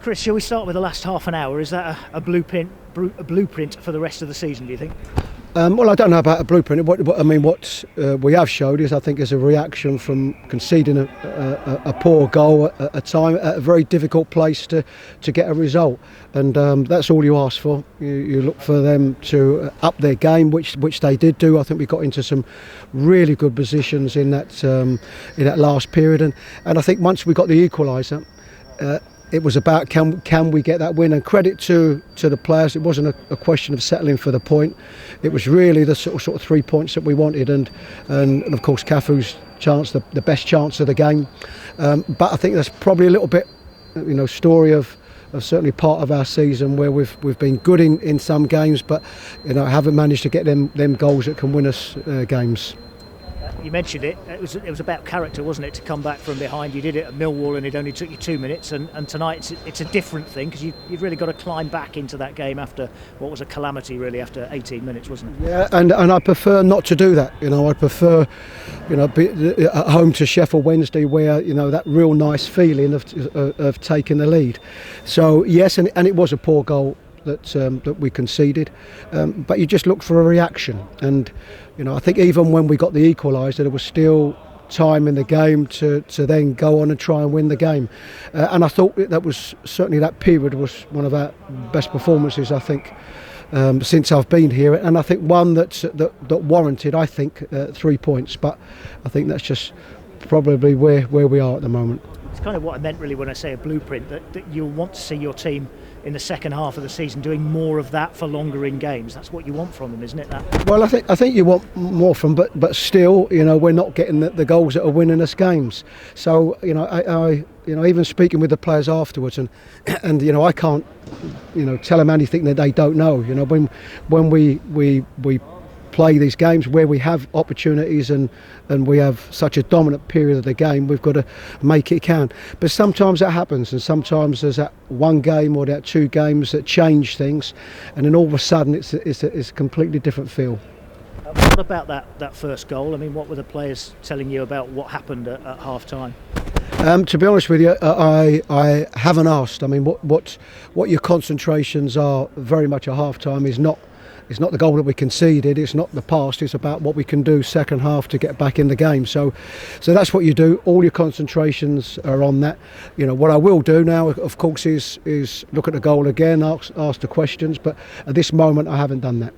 Chris, shall we start with the last half an hour? Is that a blueprint for the rest of the season, do you think? Well, I don't know about a blueprint. What we have showed is, I think, is a reaction from conceding a poor goal at a time, at a very difficult place to get a result, and that's all you ask for. You look for them to up their game, which they did do. I think we got into some really good positions in that last period, and I think once we got the equaliser, it was about can we get that win, and credit to the players. It wasn't a question of settling for the point. It was really the sort of 3 points that we wanted, and of course Cafu's chance, the best chance of the game. But I think that's probably a little bit, story of certainly part of our season where we've been good in some games, but haven't managed to get them goals that can win us games. You mentioned it. It was about character, wasn't it? To come back from behind. You did it at Millwall, and it only took you 2 minutes. And tonight it's a different thing, because you've really got to climb back into that game after what was a calamity, really, after 18 minutes, wasn't it? Yeah, and I prefer not to do that. I prefer, be at home to Sheffield Wednesday, where that real nice feeling of taking the lead. So yes, and it was a poor goal that we conceded, but you just look for a reaction, and I think even when we got the equaliser, there was still time in the game to then go on and try and win the game, and I thought that was certainly, that period was one of our best performances, I think, since I've been here, and I think one that warranted, I think, 3 points. But I think that's just probably where we are at the moment. It's kind of what I meant really when I say a blueprint, that you'll want to see your team in the second half of the season doing more of that for longer in games. That's what you want from them, isn't it? That. Well, I think you want more from, but still, we're not getting the goals that are winning us games. So, I even speaking with the players afterwards, and I can't, tell them anything that they don't know. When we play these games where we have opportunities and we have such a dominant period of the game, we've got to make it count. But sometimes that happens, and sometimes there's that one game or that 2 games that change things, and then all of a sudden it's a completely different feel. What about that first goal? I mean, what were the players telling you about what happened at half time? To be honest with you, I haven't asked. I mean, what your concentrations are very much at half time is not. It's not the goal that we conceded, it's not the past, it's about what we can do second half to get back in the game. So that's what you do. All your concentrations are on that. What I will do now, of course, is look at the goal again, ask the questions, but at this moment I haven't done that.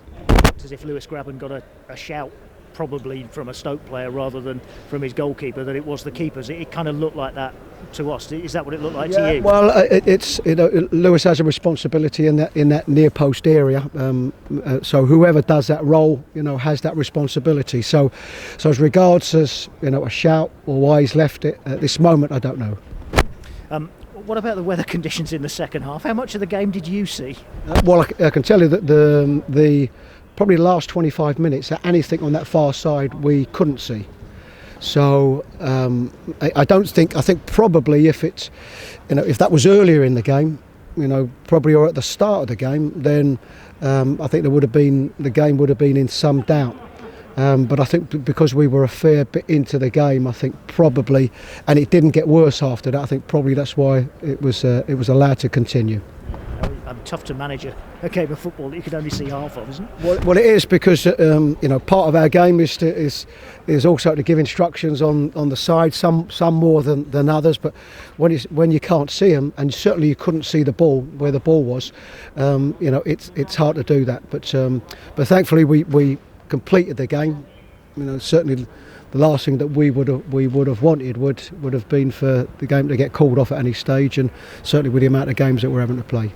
As if Lewis Grabban got a shout, probably from a Stoke player rather than from his goalkeeper, that it was the keeper's. It kind of looked like that to us. Is that what it looked like to you? Well, it's Lewis has a responsibility in that near post area. So whoever does that role, has that responsibility. So as regards as a shout or why he's left it at this moment, I don't know. What about the weather conditions in the second half? How much of the game did you see? Well, I can tell you that the probably the last 25 minutes, anything on that far side we couldn't see. So I think probably if it's, if that was earlier in the game, probably or at the start of the game, then I think the game would have been in some doubt. But I think because we were a fair bit into the game, I think probably, and it didn't get worse after that, I think probably that's why it was allowed to continue. Tough to manage a game of football that you can only see half of, isn't it? Well, it is, because part of our game is also to give instructions on the side, some more than others. But when you can't see them, and certainly you couldn't see the ball where the ball was, it's hard to do that. But thankfully we completed the game. Certainly the last thing that we would have wanted would have been for the game to get called off at any stage, and certainly with the amount of games that we're having to play.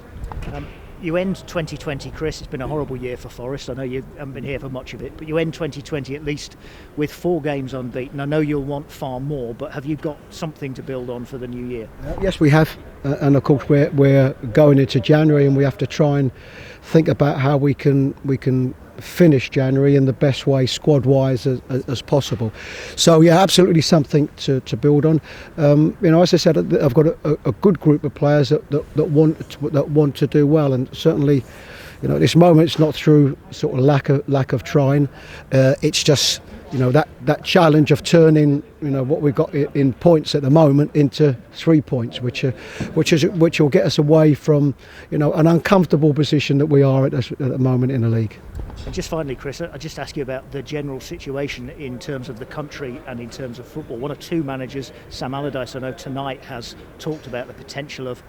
You end 2020, Chris. It's been a horrible year for Forest. I know you haven't been here for much of it, but you end 2020 at least with 4 games unbeaten. I know you'll want far more, but have you got something to build on for the new year? Yes, we have, and of course we're going into January, and we have to try and think about how we can finish January in the best way, squad-wise, as possible. So yeah, absolutely something to build on. As I said, I've got a good group of players that want to do well, and certainly, at this moment, it's not through sort of lack of trying. It's just that challenge of turning what we've got in points at the moment into 3 points, which will get us away from an uncomfortable position that we are at the moment in the league. And just finally, Chris, I just ask you about the general situation in terms of the country and in terms of football. One of two managers, Sam Allardyce, I know tonight has talked about the potential of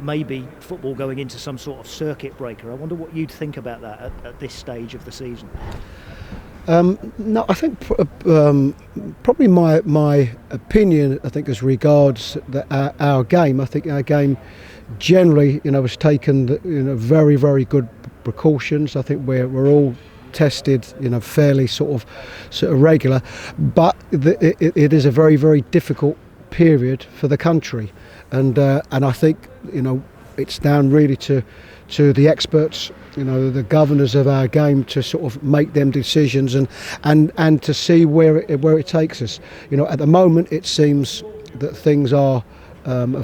maybe football going into some sort of circuit breaker. I wonder what you'd think about that at this stage of the season. No, I think probably my opinion, I think, as regards our game. I think our game generally, has taken very, very good precautions. I think we're all tested, fairly sort of regular, but it is a very, very difficult period for the country, and I think it's down really to the experts, the governors of our game, to sort of make them decisions and to see where it takes us. At the moment it seems that things have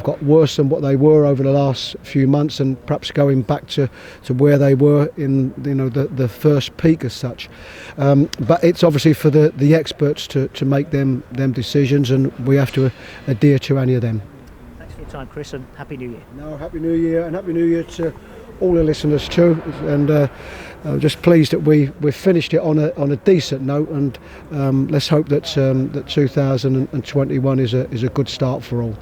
got worse than what they were over the last few months, and perhaps going back to where they were in the first peak as such. But it's obviously for the experts to make them decisions, and we have to adhere to any of them. Thanks for your time, Chris, and Happy New Year. No, Happy New Year, and Happy New Year to all the listeners too, and just pleased that we've finished it on a decent note, and let's hope that 2021 is a good start for all.